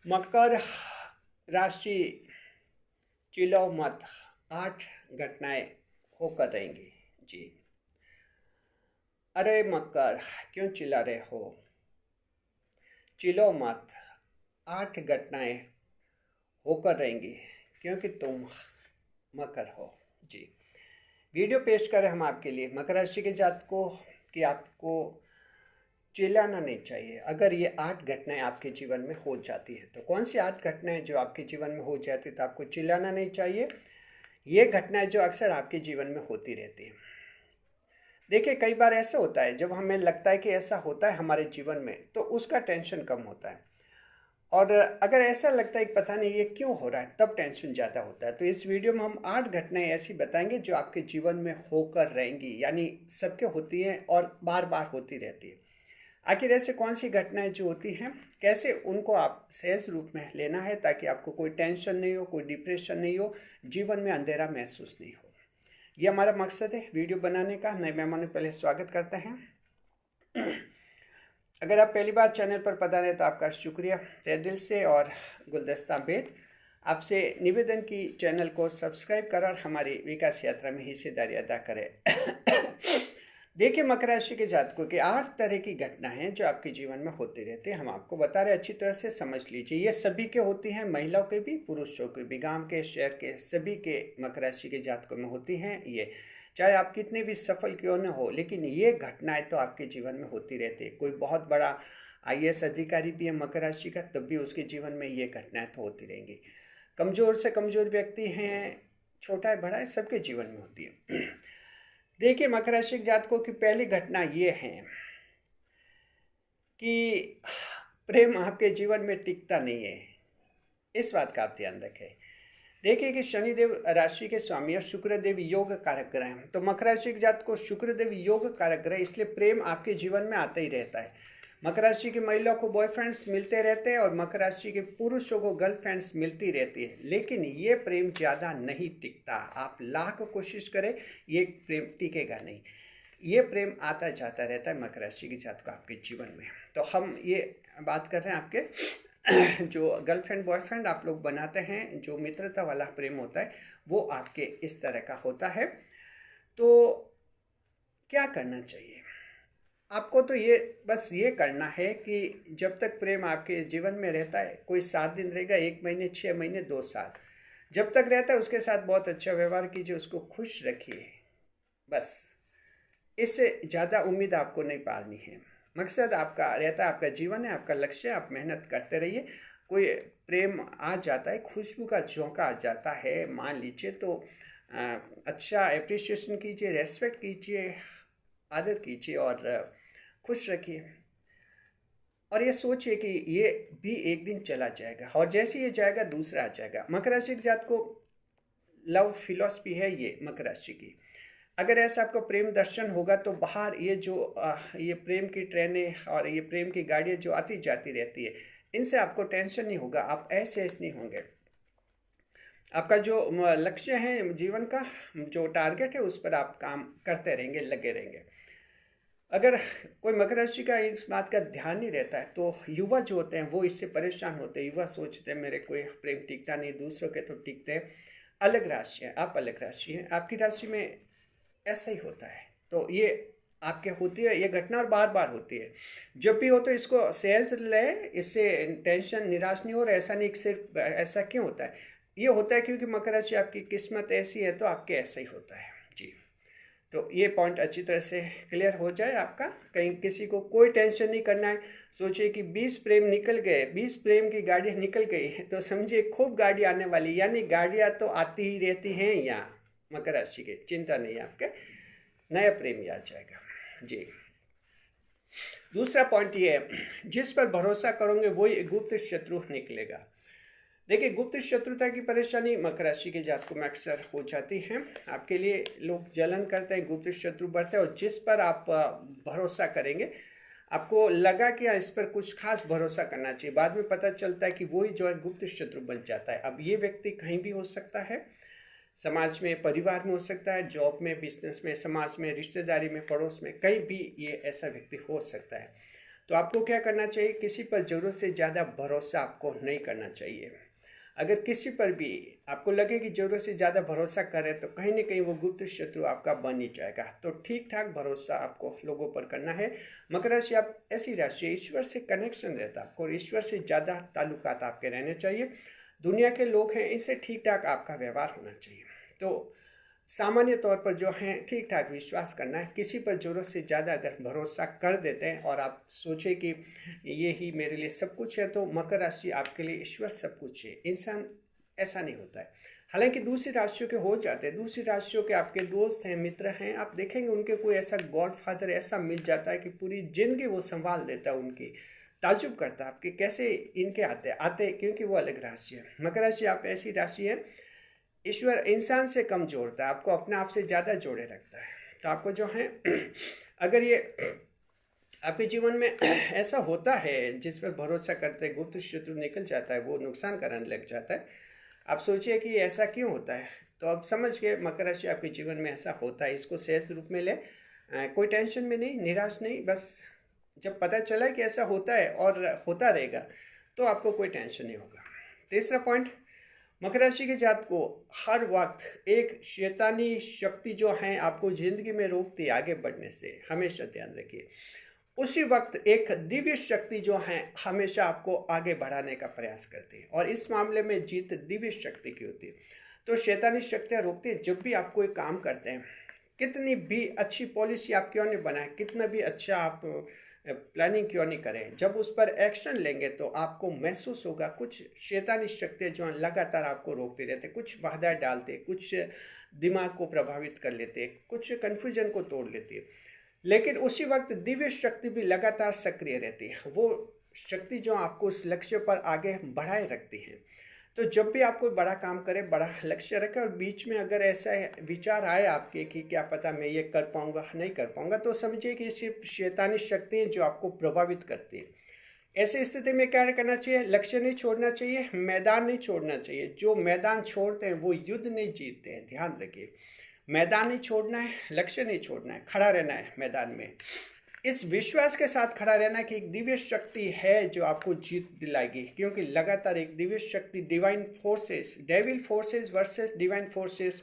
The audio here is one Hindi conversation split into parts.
मकर राशि, चिल्लाओ मत, 8 घटनाएं होकर रहेंगी। जी। अरे मकर, क्यों चिल्ला रहे हो? चिल्लाओ मत, 8 घटनाएं होकर रहेंगी क्योंकि तुम मकर हो। जी। वीडियो पेश करें हम आपके लिए मकर राशि के जातकों कि आपको चिल्लाना नहीं चाहिए। अगर ये 8 घटनाएं आपके जीवन में हो जाती हैं तो कौन सी 8 घटनाएं जो आपके जीवन में हो जाती है तो आपको चिल्लाना नहीं चाहिए। ये घटनाएं जो अक्सर आपके जीवन में होती रहती हैं। देखिए, कई बार ऐसा होता है जब हमें लगता है कि ऐसा होता है हमारे जीवन में तो उसका टेंशन कम होता है। और अगर ऐसा लगता है कि पता नहीं ये क्यों हो रहा है तब टेंशन ज़्यादा होता है। तो इस वीडियो में हम 8 घटनाएं ऐसी बताएंगे जो आपके जीवन में होकर रहेंगी, यानी सबके होती हैं और बार बार होती रहती है। आखिर ऐसे कौन सी घटनाएं जो होती हैं, कैसे उनको आप सहज रूप में लेना है ताकि आपको कोई टेंशन नहीं हो, कोई डिप्रेशन नहीं हो, जीवन में अंधेरा महसूस नहीं हो। ये हमारा मकसद है वीडियो बनाने का। नए मेहमानों को पहले स्वागत करते हैं। अगर आप पहली बार चैनल पर पधारे तो आपका शुक्रिया तहे दिल से। और गुलदस्ता भेंट आपसे निवेदन की चैनल को सब्सक्राइब कर और हमारी विकास यात्रा में हिस्सेदारी अदा करें। देखिए, मकर राशि के जातकों की 8 तरह की घटना है जो आपके जीवन में होती रहती है। हम आपको बता रहे, अच्छी तरह से समझ लीजिए। ये सभी के होती हैं, महिलाओं के भी, पुरुषों के भी, गांव के, शहर के, सभी के मकर राशि के जातकों में होती हैं। ये चाहे आप कितने भी सफल क्यों न हो, लेकिन ये घटनाएं तो आपके जीवन में होती रहती है। कोई बहुत बड़ा आईएएस अधिकारी भी है मकर राशि का, तब भी उसके जीवन में ये घटनाएं तो होती रहेंगी। कमज़ोर से कमज़ोर व्यक्ति हैं, छोटा है बड़ा है, सबके जीवन में होती है। देखिए, मकर राशि के जातकों की पहली घटना ये है कि प्रेम आपके जीवन में टिकता नहीं है। इस बात का आप ध्यान रखें। देखिए कि शनिदेव राशि के स्वामी और शुक्रदेव योग कारक ग्रह हैं। तो मकर राशि के जात को शुक्रदेव योग कारक ग्रह, इसलिए प्रेम आपके जीवन में आता ही रहता है। मकर राशि की महिलाओं को बॉयफ्रेंड्स मिलते रहते हैं और मकर राशि के पुरुषों को गर्लफ्रेंड्स मिलती रहती है, लेकिन ये प्रेम ज़्यादा नहीं टिकता। आप लाख कोशिश करें, ये प्रेम टिकेगा नहीं। ये प्रेम आता जाता रहता है मकर राशि के जात को आपके जीवन में। तो हम ये बात कर रहे हैं आपके जो गर्लफ्रेंड बॉयफ्रेंड आप लोग बनाते हैं, जो मित्रता वाला प्रेम होता है, वो आपके इस तरह का होता है। तो क्या करना चाहिए आपको? तो ये बस ये करना है कि जब तक प्रेम आपके जीवन में रहता है, कोई 7 दिन रहेगा, 1 महीने, 6 महीने, 2 साल, जब तक रहता है उसके साथ बहुत अच्छा व्यवहार कीजिए, उसको खुश रखिए। बस इससे ज़्यादा उम्मीद आपको नहीं पालनी है। मकसद आपका रहता है, आपका जीवन है, आपका लक्ष्य है, आप मेहनत करते रहिए। कोई प्रेम आ जाता है, खुशबू का झोंका आ जाता है मान लीजिए, तो अच्छा अप्रिसिएशन कीजिए, रेस्पेक्ट कीजिए, आदर कीजिए और खुश रखिए। और ये सोचिए कि ये भी एक दिन चला जाएगा और जैसे ये जाएगा दूसरा आ जाएगा। मकर राशि के जात को लव फिलॉसफी है ये मकर राशि की। अगर ऐसा आपको प्रेम दर्शन होगा तो बाहर ये जो ये प्रेम की ट्रेनें और ये प्रेम की गाड़ियाँ जो आती जाती रहती है, इनसे आपको टेंशन नहीं होगा, आप ऐसे ऐसे नहीं होंगे। आपका जो लक्ष्य है जीवन का, जो टारगेट है, उस पर आप काम करते रहेंगे, लगे रहेंगे। अगर कोई मकर राशि का इस बात का ध्यान नहीं रहता है तो युवा जो होते हैं वो इससे परेशान होते हैं। युवा सोचते हैं मेरे कोई प्रेम टिकता नहीं, दूसरों के तो टिकते हैं। अलग राशि है, आप अलग राशि हैं, आपकी राशि में ऐसा ही होता है। तो ये आपके होती है ये घटना और बार बार होती है। जब भी हो तो इसको सहज ले, इससे टेंशन निराश नहीं हो रहा। ऐसा नहीं कि सिर्फ ऐसा क्यों होता है, ये होता है क्योंकि मकर राशि आपकी किस्मत ऐसी है तो आपके ऐसा ही होता है। जी। तो ये पॉइंट अच्छी तरह से क्लियर हो जाए आपका, कहीं किसी को कोई टेंशन नहीं करना है। सोचिए कि 20 प्रेम निकल गए, 20 प्रेम की गाड़ियाँ निकल गई तो समझिए खूब गाड़ी आने वाली, यानी गाड़ियाँ तो आती ही रहती हैं यहाँ मकर राशि के। चिंता नहीं है, आपके नया प्रेम आ जाएगा। जी। दूसरा पॉइंट ये है, जिस पर भरोसा करोगे वही गुप्त शत्रु निकलेगा। देखिए, गुप्त शत्रुता की परेशानी मकर राशि के जातकों में अक्सर हो जाती है। आपके लिए लोग जलन करते हैं, गुप्त शत्रु बढ़ते हैं, और जिस पर आप भरोसा करेंगे, आपको लगा कि इस पर कुछ खास भरोसा करना चाहिए, बाद में पता चलता है कि वही जो है गुप्त शत्रु बन जाता है। अब ये व्यक्ति कहीं भी हो सकता है, समाज में, परिवार में हो सकता है, जॉब में, बिजनेस में, समाज में, रिश्तेदारी में, पड़ोस में, कहीं भी ये ऐसा व्यक्ति हो सकता है। तो आपको क्या करना चाहिए, किसी पर ज़रूरत से ज़्यादा भरोसा आपको नहीं करना चाहिए। अगर किसी पर भी आपको लगे कि ज़रूरत से ज़्यादा भरोसा करें तो कहीं ना कहीं वो गुप्त शत्रु आपका बन ही जाएगा। तो ठीक ठाक भरोसा आपको लोगों पर करना है। मकर राशि आप ऐसी राशि है, ईश्वर से कनेक्शन रहता है आपको, और ईश्वर से ज़्यादा ताल्लुकात आपके रहने चाहिए। दुनिया के लोग हैं, इनसे ठीक ठाक आपका व्यवहार होना चाहिए। तो सामान्य तौर पर जो है ठीक ठाक विश्वास करना है। किसी पर ज़रूरत से ज़्यादा अगर भरोसा कर देते हैं और आप सोचें कि ये ही मेरे लिए सब कुछ है, तो मकर राशि आपके लिए ईश्वर सब कुछ है। इंसान ऐसा नहीं होता है। हालांकि दूसरी राशियों के हो जाते हैं, दूसरी राशियों के आपके दोस्त हैं, मित्र हैं, आप देखेंगे उनके कोई ऐसा गॉड फादर ऐसा मिल जाता है कि पूरी जिंदगी वो संभाल देता है उनकी। ताजुब करता है आपके कैसे इनके आते क्योंकि वो अलग राशि है। मकर राशि आप ऐसी राशि है, ईश्वर इंसान से कम जोड़ता है, आपको अपने आप से ज़्यादा जोड़े रखता है। तो आपको जो है अगर ये आपके जीवन में ऐसा होता है जिस पर भरोसा करते गुप्त शत्रु निकल जाता है, वो नुकसान करने लग जाता है, आप सोचिए कि ऐसा क्यों होता है। तो अब समझ के मकर राशि आपके जीवन में ऐसा होता है, इसको सहज रूप में ले, कोई टेंशन में नहीं, निराश नहीं। बस जब पता चला कि ऐसा होता है और होता रहेगा तो आपको कोई टेंशन नहीं होगा। तीसरा पॉइंट, मकर राशि के जात को हर वक्त एक शैतानी शक्ति जो है आपको जिंदगी में रोकती है आगे बढ़ने से, हमेशा ध्यान रखिए। उसी वक्त एक दिव्य शक्ति जो है हमेशा आपको आगे बढ़ाने का प्रयास करती है, और इस मामले में जीत दिव्य शक्ति की होती है। तो शैतानी शक्तियाँ रोकती है। जब भी आप कोई काम करते हैं, कितनी भी अच्छी पॉलिसी आप क्यों नहीं बनाएं, कितना भी अच्छा आप प्लानिंग क्यों नहीं करें, जब उस पर एक्शन लेंगे तो आपको महसूस होगा कुछ शैतानी शक्तियाँ जो लगातार आपको रोकते रहते, कुछ बाधा डालते, कुछ दिमाग को प्रभावित कर लेते, कुछ कन्फ्यूजन को तोड़ लेती है। लेकिन उसी वक्त दिव्य शक्ति भी लगातार सक्रिय रहती है, वो शक्ति जो आपको उस लक्ष्य पर आगे बढ़ाए रखती है। तो जब भी आप कोई बड़ा काम करें, बड़ा लक्ष्य रखें, और बीच में अगर ऐसा विचार आए आपके कि क्या पता मैं ये कर पाऊंगा नहीं कर पाऊंगा, तो समझिए कि सिर्फ शैतानी शक्ति है जो आपको प्रभावित करती है। ऐसी स्थिति में क्या करना चाहिए, लक्ष्य नहीं छोड़ना चाहिए, मैदान नहीं छोड़ना चाहिए। जो मैदान छोड़ते हैं वो युद्ध नहीं जीतते हैं, ध्यान रखिए। मैदान नहीं छोड़ना है, लक्ष्य नहीं छोड़ना है, खड़ा रहना है मैदान में। इस विश्वास के साथ खड़ा रहना कि एक दिव्य शक्ति है जो आपको जीत दिलाएगी, क्योंकि लगातार एक दिव्य शक्ति, divine forces, devil forces versus divine forces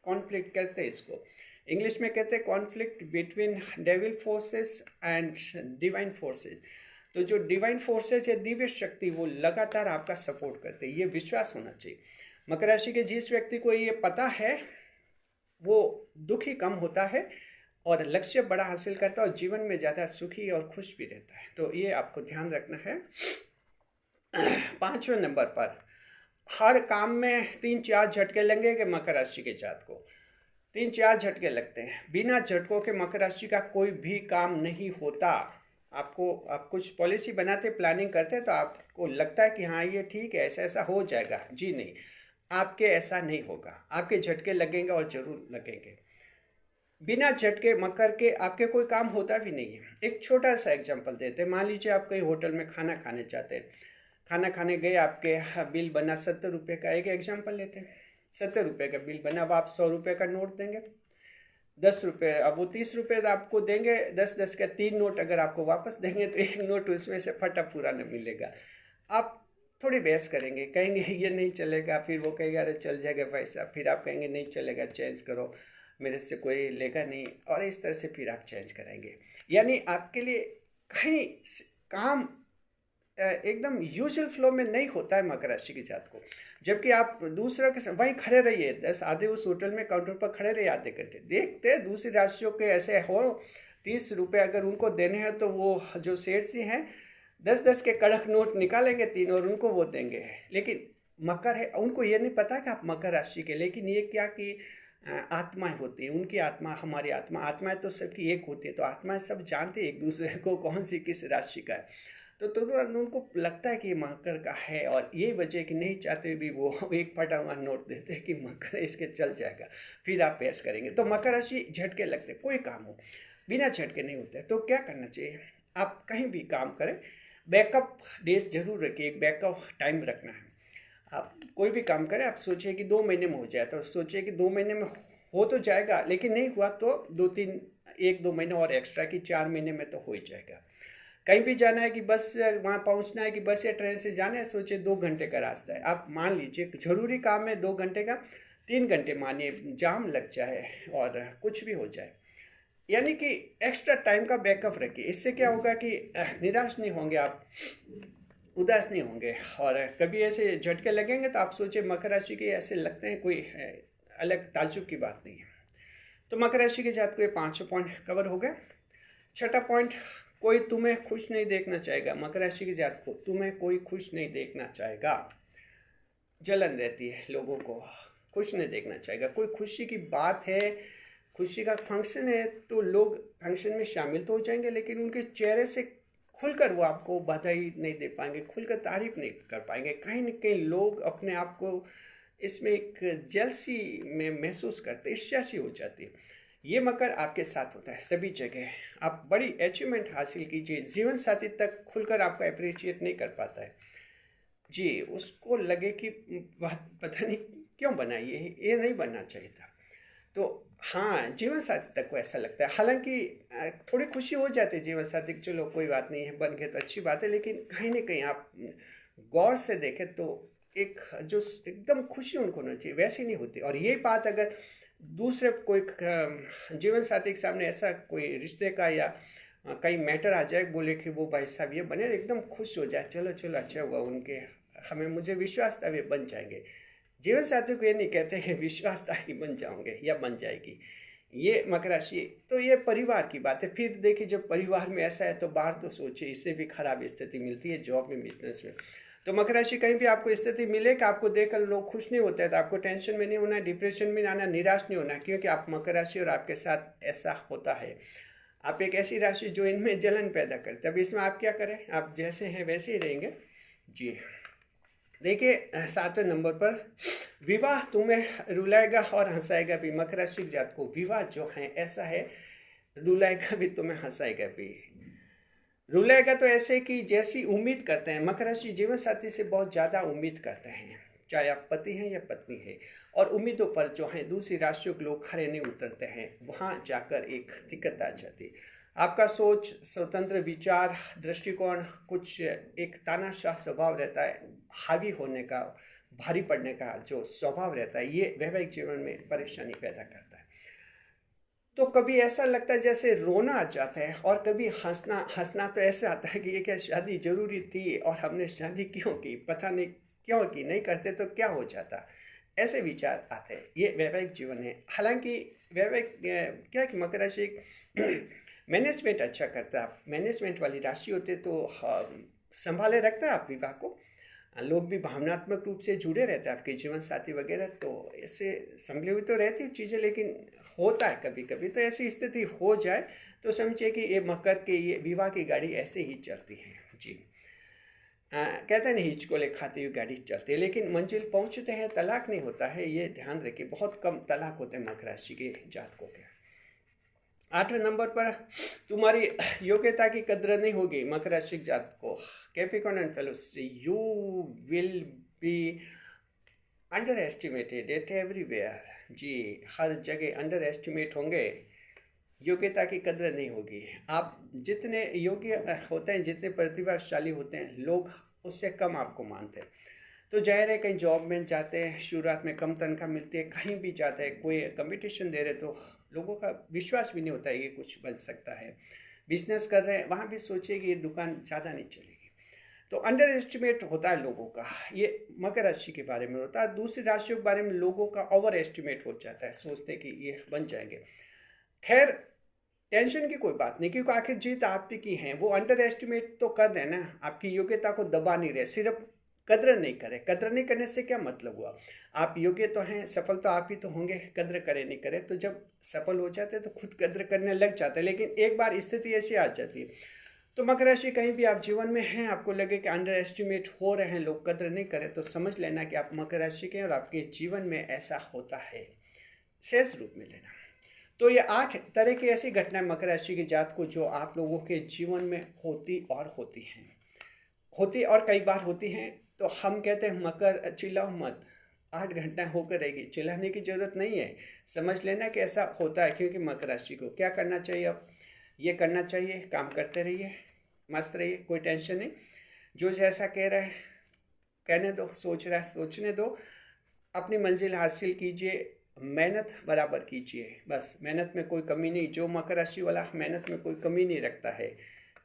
conflict कहते हैं इसको। इंग्लिश में कहते हैं conflict between devil forces and divine forces. तो जो डिवाइन फोर्सेस है, दिव्य शक्ति, वो लगातार आपका सपोर्ट करते हैं, ये विश्वास होना चाहिए। मकर राशि के जिस व्यक्ति को ये पता है वो दुखी कम होता है और लक्ष्य बड़ा हासिल करता है, और जीवन में ज़्यादा सुखी और खुश भी रहता है। तो ये आपको ध्यान रखना है। 5वें नंबर पर, हर काम में 3-4 झटके लगेंगे मकर राशि के जात को। 3-4 झटके लगते हैं, बिना झटकों के मकर राशि का कोई भी काम नहीं होता। आप कुछ पॉलिसी बनाते, प्लानिंग करते हैं, तो आपको लगता है कि हाँ ये ठीक है, ऐसा ऐसा हो जाएगा। जी नहीं, आपके ऐसा नहीं होगा, आपके झटके लगेंगे और जरूर लगेंगे। बिना झटके मकर के आपके कोई काम होता भी नहीं है। एक छोटा सा एग्जांपल देते हैं। मान लीजिए आप कहीं होटल में खाना खाने जाते हैं, खाना खाने गए, आपके बिल बना 70 रुपये का, एक एग्जांपल लेते हैं, 70 रुपये का बिल बना। अब आप 100 रुपये का नोट देंगे, 10 रुपये, अब वो 30 रुपये आपको देंगे, 10-10 का 3 नोट अगर आपको वापस देंगे तो एक नोट उसमें से फटा पूरा न मिलेगा। आप थोड़ी बहस करेंगे, कहेंगे ये नहीं चलेगा, फिर वो कहेगा अरे चल जाएगा पैसा, फिर आप कहेंगे नहीं चलेगा, चेंज करो, मेरे से कोई लेगा नहीं, और इस तरह से फिर आप चेंज कराएंगे। यानी आपके लिए कहीं काम एकदम यूजुअल फ्लो में नहीं होता है मकर राशि की जात को। जबकि आप दूसरा के वहीं खड़े रहिए, 10 आधे उस होटल में काउंटर पर खड़े रहिए आधे घंटे, देखते दूसरी राशियों के ऐसे हो 30 रुपये अगर उनको देने हैं तो वो जो सेठ जी हैं 10-10 के कड़क नोट निकालेंगे 3 और उनको वो देंगे। लेकिन मकर है, उनको ये नहीं पता कि आप मकर राशि के, लेकिन ये क्या कि आत्माएं होती हैं, उनकी आत्मा हमारी आत्मा, आत्माएं तो सबकी एक होती है, तो आत्माएं सब जानते हैं एक दूसरे को कौन सी किस राशि का है। तो तुरंत उनको लगता है कि मकर का है, और ये वजह कि नहीं चाहते भी वो एक फटा हुआ नोट देते हैं कि मकर इसके चल जाएगा, फिर आप पेश करेंगे। तो मकर राशि झटके लगते, कोई काम हो बिना झटके नहीं होते। तो क्या करना चाहिए, आप कहीं भी काम करें बैकअप डेज जरूर रखिए, एक बैकअप टाइम रखना है। आप कोई भी काम करें, आप सोचिए कि 2 महीने में हो जाए, तो सोचिए कि 2 महीने में हो तो जाएगा, लेकिन नहीं हुआ तो 1-2 महीने और एक्स्ट्रा, कि 4 महीने में तो हो ही जाएगा। कहीं भी जाना है कि बस वहाँ पहुँचना है कि बस या ट्रेन से जाना है, सोचिए 2 घंटे का रास्ता है, आप मान लीजिए ज़रूरी काम है 2 घंटे का, 3 घंटे मानिए जाम लग जाए और कुछ भी हो जाए, यानी कि एक्स्ट्रा टाइम का बैकअप रखिए। इससे क्या होगा कि निराश नहीं होंगे आप, उदास नहीं होंगे। और कभी ऐसे झटके लगेंगे तो आप सोचिए मकर राशि के ऐसे लगते हैं, कोई अलग ताज्जुब की बात नहीं है। तो मकर राशि के जात को ये 5 पॉइंट कवर हो गए। छठा पॉइंट, कोई तुम्हें खुश नहीं देखना चाहेगा। मकर राशि के जात को तुम्हें कोई खुश नहीं देखना चाहेगा, जलन रहती है, लोगों को खुश नहीं देखना चाहेगा। कोई खुशी की बात है, खुशी का फंक्शन है, तो लोग फंक्शन में शामिल तो हो जाएंगे, लेकिन उनके चेहरे से खुलकर वो आपको बधाई नहीं दे पाएंगे, खुलकर तारीफ नहीं कर पाएंगे। कहीं न कहीं लोग अपने आप को इसमें एक जेलसी में महसूस करते, ईर्ष्या सी हो जाती है। ये मकर आपके साथ होता है सभी जगह। आप बड़ी अचीवमेंट हासिल कीजिए, जीवन साथी तक खुलकर आपको अप्रिशिएट नहीं कर पाता है जी, उसको लगे कि पता नहीं क्यों बना, ये नहीं बनना चाहिए था। तो हाँ, जीवन साथी तक को ऐसा लगता है। हालांकि थोड़ी खुशी हो जाती है जीवन साथी की, चलो कोई बात नहीं है, बन गए तो अच्छी बात है, लेकिन कहीं ना कहीं आप गौर से देखें तो एक जो एकदम खुशी उनको होनी चाहिए वैसी नहीं होती। और ये बात अगर दूसरे कोई जीवन साथी के सामने ऐसा कोई रिश्ते का या कहीं मैटर आ जाए, बोले कि वो भाई साहब ये बने, एकदम खुश हो जाए, चलो चलो अच्छा हुआ उनके, हमें मुझे विश्वास था वे बन जाएंगे। जीवन साथियों को ये नहीं कहते कि विश्वास था कि बन जाओगे या बन जाएगी। ये मकर राशि, तो ये परिवार की बात है। फिर देखिए जब परिवार में ऐसा है तो बाहर तो सोचिए, इससे भी खराब स्थिति मिलती है जॉब में, बिजनेस में। तो मकर राशि कहीं भी आपको स्थिति मिले कि आपको देखकर लोग खुश नहीं होते हैं, तो आपको टेंशन में नहीं होना, डिप्रेशन में नहीं आना, निराश नहीं होना, क्योंकि आप मकर राशि और आपके साथ ऐसा होता है। आप एक ऐसी राशि जो इनमें जलन पैदा करते हैं। अब इसमें आप क्या करें, आप जैसे हैं वैसे ही रहेंगे जी। देखिए 7वें नंबर पर, विवाह तुम्हें रुलाएगा और हंसाएगा भी। मकर राशि के जात को विवाह जो है ऐसा है, रुलाएगा भी, तुम्हें हंसाएगा भी। रुलाएगा तो ऐसे कि जैसी उम्मीद करते हैं, मकर राशि जीवन साथी से बहुत ज़्यादा उम्मीद करते हैं, चाहे आप पति हैं या पत्नी हैं। और उम्मीदों पर जो है दूसरी राशियों के लोग खड़े नहीं उतरते हैं, वहाँ जाकर एक दिक्कत आ जाती है। आपका सोच, स्वतंत्र विचार, दृष्टिकोण, कुछ एक तानाशाह स्वभाव रहता है, हावी होने का, भारी पड़ने का जो स्वभाव रहता है, ये वैवाहिक जीवन में परेशानी पैदा करता है। तो कभी ऐसा लगता है जैसे रोना आ जाता है, और कभी हंसना हंसना तो ऐसे आता है कि ये क्या शादी जरूरी थी और हमने शादी क्यों की, पता नहीं क्यों की, नहीं करते तो क्या हो जाता, ऐसे विचार आते हैं। ये वैवाहिक जीवन है। हालांकि वैवाहिक क्या कि मकर राशि मैनेजमेंट अच्छा करता है, आप मैनेजमेंट वाली राशि होते तो संभाले रखता है आप विवाह को। लोग भी भावनात्मक रूप से जुड़े रहते हैं आपके जीवन साथी वगैरह, तो ऐसे संभली हुई तो रहती है चीज़ें, लेकिन होता है कभी कभी। तो ऐसी स्थिति हो जाए तो समझिए कि ये मकर के ये विवाह की गाड़ी ऐसे ही चलती है जी। कहते हैं नहीं, हिचकोले खाती हुई गाड़ी चलती है, लेकिन मंजिल पहुंचते हैं, तलाक नहीं होता है, ये ध्यान रखिए। बहुत कम तलाक होते हैं मकर राशि के जातकों के। 8वें नंबर पर, तुम्हारी योग्यता की कद्र नहीं होगी। मकर राशि के जातक को Capricorn and fellows, you will be under estimated at everywhere जी। हर जगह अंडर एस्टिमेट होंगे, योग्यता की कद्र नहीं होगी। आप जितने योग्य होते हैं, जितने प्रतिभाशाली होते हैं, लोग उससे कम आपको मानते हैं। तो जाहिर है कहीं जॉब में जाते हैं, शुरुआत में कम तनख्वाह मिलती है, कहीं भी जाते हैं, कोई कंपटीशन दे रहे तो लोगों का विश्वास भी नहीं होता है ये कुछ बन सकता है। बिजनेस कर रहे हैं, वहाँ भी सोचिए कि ये दुकान ज़्यादा नहीं चलेगी। तो अंडर एस्टिमेट होता है लोगों का, ये मकर राशि के बारे में होता है। दूसरी राशियों के बारे में लोगों का ओवर एस्टिमेट हो जाता है, सोचते कि ये बन जाएंगे। खैर टेंशन की कोई बात नहीं, क्योंकि आखिर जीत आप की है। वो अंडर एस्टिमेट तो कर रहे ना, आपकी योग्यता को दबा नहीं रहे, सिर्फ कद्र नहीं करें। कद्र नहीं करने से क्या मतलब हुआ, आप योग्य तो हैं, सफल तो आप ही तो होंगे, कद्र करे नहीं करे तो जब सफल हो जाते हैं तो खुद कद्र करने लग जाते हैं। लेकिन एक बार स्थिति ऐसी आ जाती है। तो मकर राशि कहीं भी आप जीवन में हैं, आपको लगे कि अंडर एस्टिमेट हो रहे हैं, लोग कद्र नहीं करें, तो समझ लेना कि आप मकर राशि के हैं और आपके जीवन में ऐसा होता है, शेष रूप में लेना। तो ये 8 तरह की ऐसी घटनाएं मकर राशि के जात को जो आप लोगों के जीवन में होती और कई बार होती हैं। तो हम कहते हैं मकर चिल्लाओ मत, 8 घटनाएं होकर रहेगी, चिल्लाने की जरूरत नहीं है, समझ लेना कि ऐसा होता है। क्योंकि मकर राशि को क्या करना चाहिए, अब ये करना चाहिए, काम करते रहिए, मस्त रहिए, कोई टेंशन नहीं। जो जैसा कह रहा है कहने दो, सोच रहा है सोचने दो। अपनी मंजिल हासिल कीजिए, मेहनत बराबर कीजिए, बस मेहनत में कोई कमी नहीं। जो मकर राशि वाला मेहनत में कोई कमी नहीं रखता है,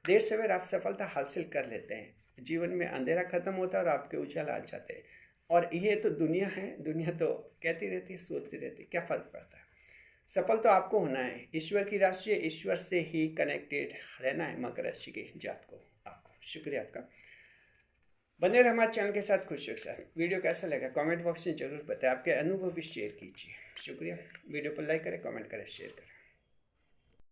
देर सवेर आप सफलता हासिल कर लेते हैं। जीवन में अंधेरा खत्म होता है और आपके उजाला आ जाते हैं। और ये तो दुनिया है, दुनिया तो कहती रहती है, सोचती रहती है, क्या फ़र्क पड़ता है। सफल तो आपको होना है, ईश्वर की राशि है, ईश्वर से ही कनेक्टेड रहना है मकर राशि के जात को। आपको शुक्रिया आपका, बने रहे हमारे चैनल के साथ, खुश के साथ। वीडियो कैसा लगा कमेंट बॉक्स में जरूर बताएं, आपके अनुभव भी शेयर कीजिए। शुक्रिया। वीडियो पर लाइक करें, कमेंट करें, शेयर करें।